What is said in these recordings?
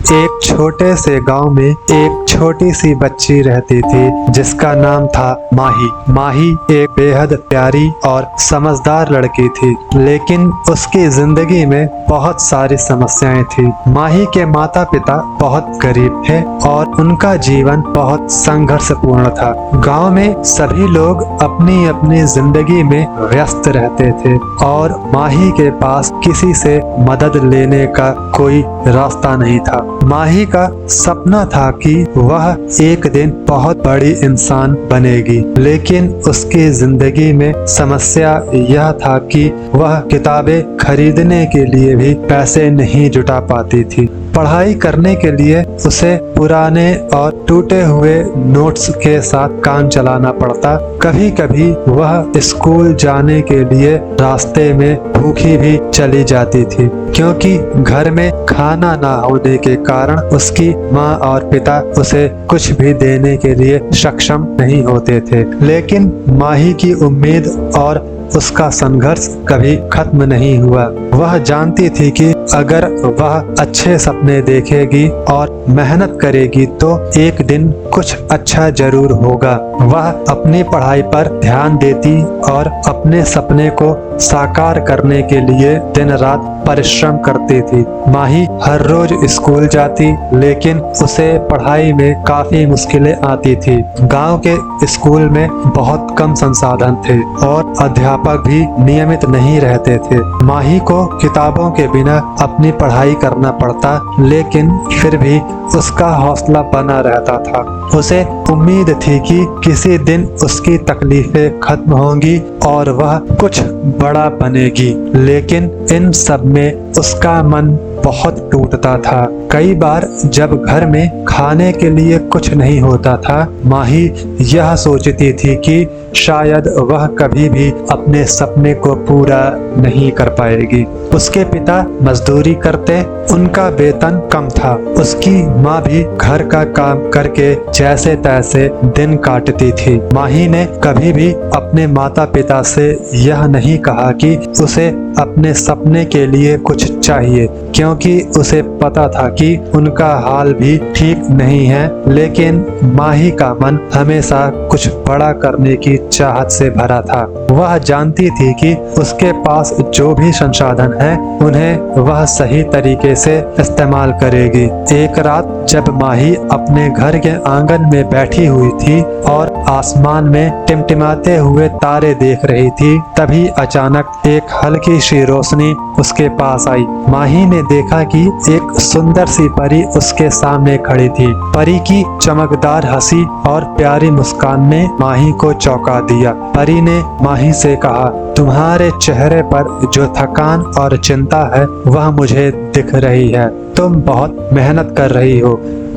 एक छोटे से गांव में एक छोटी सी बच्ची रहती थी जिसका नाम था माही। माही एक बेहद प्यारी और समझदार लड़की थी, लेकिन उसकी जिंदगी में बहुत सारी समस्याएं थी। माही के माता पिता बहुत गरीब थे और उनका जीवन बहुत संघर्षपूर्ण था। गांव में सभी लोग अपनी अपनी जिंदगी में व्यस्त रहते थे और माही के पास किसी से मदद लेने का कोई रास्ता नहीं था। माही का सपना था कि वह एक दिन बहुत बड़ी इंसान बनेगी, लेकिन उसकी जिंदगी में समस्या यह था कि वह किताबें खरीदने के लिए भी पैसे नहीं जुटा पाती थी। पढ़ाई करने के लिए उसे पुराने और टूटे हुए नोट्स के साथ काम चलाना पड़ता। कभी कभी वह स्कूल जाने के लिए रास्ते में भूखी भी चली जाती थी, क्योंकि घर में खाना ना होने के कारण उसकी माँ और पिता उसे कुछ भी देने के लिए सक्षम नहीं होते थे। लेकिन माही की उम्मीद और उसका संघर्ष कभी खत्म नहीं हुआ। वह जानती थी कि अगर वह अच्छे सपने देखेगी और मेहनत करेगी तो एक दिन कुछ अच्छा जरूर होगा। वह अपनी पढ़ाई पर ध्यान देती और अपने सपने को साकार करने के लिए दिन रात परिश्रम करती थी। माही हर रोज स्कूल जाती, लेकिन उसे पढ़ाई में काफी मुश्किलें आती थी। गांव के स्कूल में बहुत कम संसाधन थे और अध्यापक भी नियमित नहीं रहते थे। माही को किताबों के बिना अपनी पढ़ाई करना पड़ता, लेकिन फिर भी उसका हौसला बना रहता था। उसे उम्मीद थी कि किसी दिन उसकी तकलीफें खत्म होंगी और वह कुछ बड़ा बनेगी, लेकिन इन सब में उसका मन बहुत टूटता था। कई बार जब घर में खाने के लिए कुछ नहीं होता था, माही यह सोचती थी कि शायद वह कभी भी अपने सपने को पूरा नहीं कर पाएगी। उसके पिता मजदूरी करते, उनका वेतन कम था। उसकी माँ भी घर का काम करके जैसे तैसे दिन काटती थी। माही ने कभी भी अपने माता पिता से यह नहीं कहा कि उसे अपने सपने के लिए कुछ चाहिए, क्योंकि उसे पता था कि उनका हाल भी ठीक नहीं है। लेकिन माही का मन हमेशा कुछ बड़ा करने की चाहत से भरा था। वह जानती थी कि उसके पास जो भी संसाधन है उन्हें वह सही तरीके से इस्तेमाल करेगी। एक रात जब माही अपने घर के आंगन में बैठी हुई थी और आसमान में टिमटिमाते हुए तारे देख रही थी, तभी अचानक एक हल्की सी रोशनी उसके पास आई। माही ने देखा कि एक सुंदर सी परी उसके सामने खड़ी थी। परी की चमकदार हंसी और प्यारी मुस्कान ने माही को चौंका दिया। परी ने माही से कहा, तुम्हारे चेहरे पर जो थकान और चिंता है वह मुझे दिख रही है। तुम बहुत मेहनत कर रही हो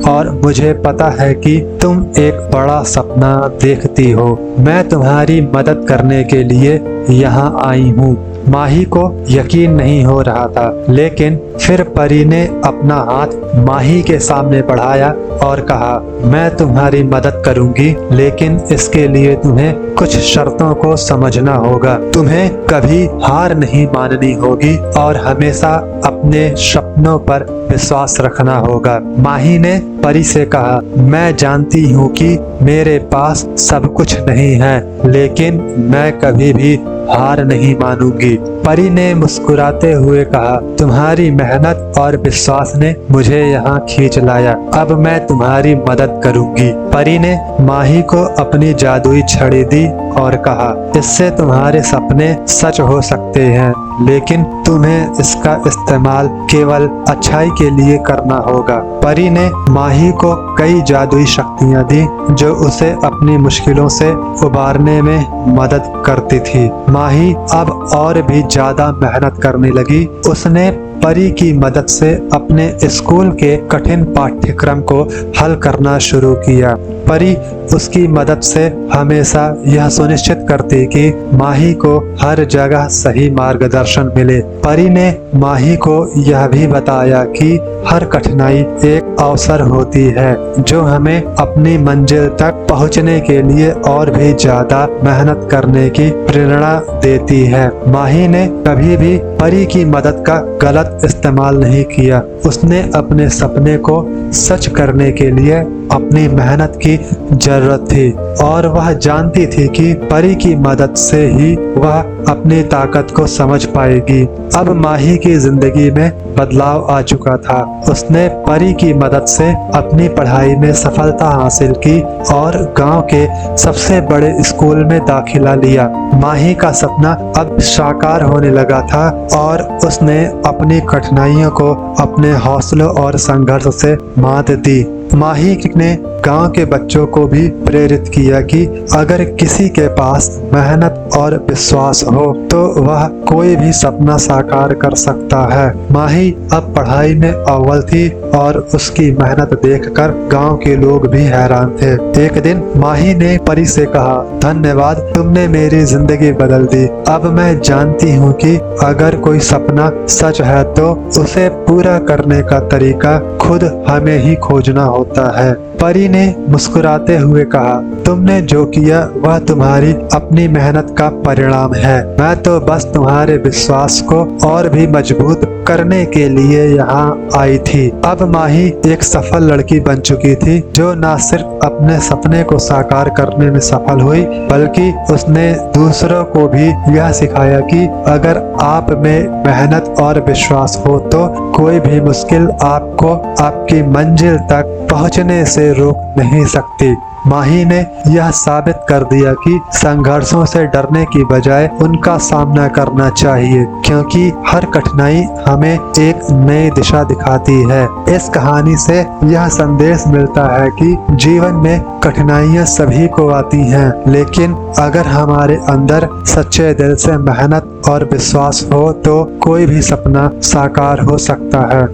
और मुझे पता है कि तुम एक बड़ा सपना देखती हो। मैं तुम्हारी मदद करने के लिए यहाँ आई हूँ। माही को यकीन नहीं हो रहा था, लेकिन फिर परी ने अपना हाथ माही के सामने बढ़ाया और कहा, मैं तुम्हारी मदद करूंगी, लेकिन इसके लिए तुम्हें कुछ शर्तों को समझना होगा। तुम्हें कभी हार नहीं माननी होगी और हमेशा अपने सपनों पर विश्वास रखना होगा। माही ने परी से कहा, मैं जानती हूँ कि मेरे पास सब कुछ नहीं है, लेकिन मैं कभी भी हार नहीं मानूंगी। परी ने मुस्कुराते हुए कहा, तुम्हारी मेहनत और विश्वास ने मुझे यहाँ खींच लाया। अब मैं तुम्हारी मदद करूंगी। परी ने माही को अपनी जादुई छड़ी दी और कहा, इससे तुम्हारे सपने सच हो सकते हैं, लेकिन तुम्हें इसका इस्तेमाल केवल अच्छाई के लिए करना होगा। परी ने माही को कई जादुई शक्तियाँ दी जो उसे अपनी मुश्किलों से उबारने में मदद करती थी। माही अब और भी ज्यादा मेहनत करने लगी। उसने परी की मदद से अपने स्कूल के कठिन पाठ्यक्रम को हल करना शुरू किया। परी उसकी मदद से हमेशा यह सुनिश्चित करती कि माही को हर जगह सही मार्गदर्शन मिले। परी ने माही को यह भी बताया कि हर कठिनाई एक अवसर होती है जो हमें अपनी मंजिल तक पहुंचने के लिए और भी ज्यादा मेहनत करने की प्रेरणा देती है। माही ने कभी भी परी की मदद का गलत गलत इस्तेमाल नहीं किया। उसने अपने सपने को सच करने के लिए अपनी मेहनत की जरूरत थी और वह जानती थी कि परी की मदद से ही वह अपनी ताकत को समझ पाएगी। अब माही की जिंदगी में बदलाव आ चुका था। उसने परी की मदद से अपनी पढ़ाई में सफलता हासिल की और गांव के सबसे बड़े स्कूल में दाखिला लिया। माही का सपना अब साकार होने लगा था और उसने अपनी कठिनाइयों को अपने हौसलों और संघर्ष से मात दी। माही ने गांव के बच्चों को भी प्रेरित किया कि अगर किसी के पास मेहनत और विश्वास हो तो वह कोई भी सपना साकार कर सकता है। माही अब पढ़ाई में अव्वल थी और उसकी मेहनत देखकर गांव के लोग भी हैरान थे। एक दिन माही ने परी से कहा, धन्यवाद, तुमने मेरी जिंदगी बदल दी। अब मैं जानती हूँ कि अगर कोई सपना सच है तो उसे पूरा करने का तरीका खुद हमें ही खोजना होता है। परी ने मुस्कुराते हुए कहा, तुमने जो किया वह तुम्हारी अपनी मेहनत का परिणाम है। मैं तो बस तुम्हारे विश्वास को और भी मजबूत करने के लिए यहाँ आई थी। अब माही एक सफल लड़की बन चुकी थी जो न सिर्फ अपने सपने को साकार करने में सफल हुई बल्कि उसने दूसरों को भी यह सिखाया कि अगर आप में मेहनत और विश्वास हो तो कोई भी मुश्किल आपको आपकी मंजिल तक पहुँचने से रोक नहीं सकती। माही ने यह साबित कर दिया कि संघर्षों से डरने की बजाय उनका सामना करना चाहिए, क्योंकि हर कठिनाई हमें एक नई दिशा दिखाती है। इस कहानी से यह संदेश मिलता है कि जीवन में कठिनाइयां सभी को आती हैं, लेकिन अगर हमारे अंदर सच्चे दिल से मेहनत और विश्वास हो तो कोई भी सपना साकार हो सकता है।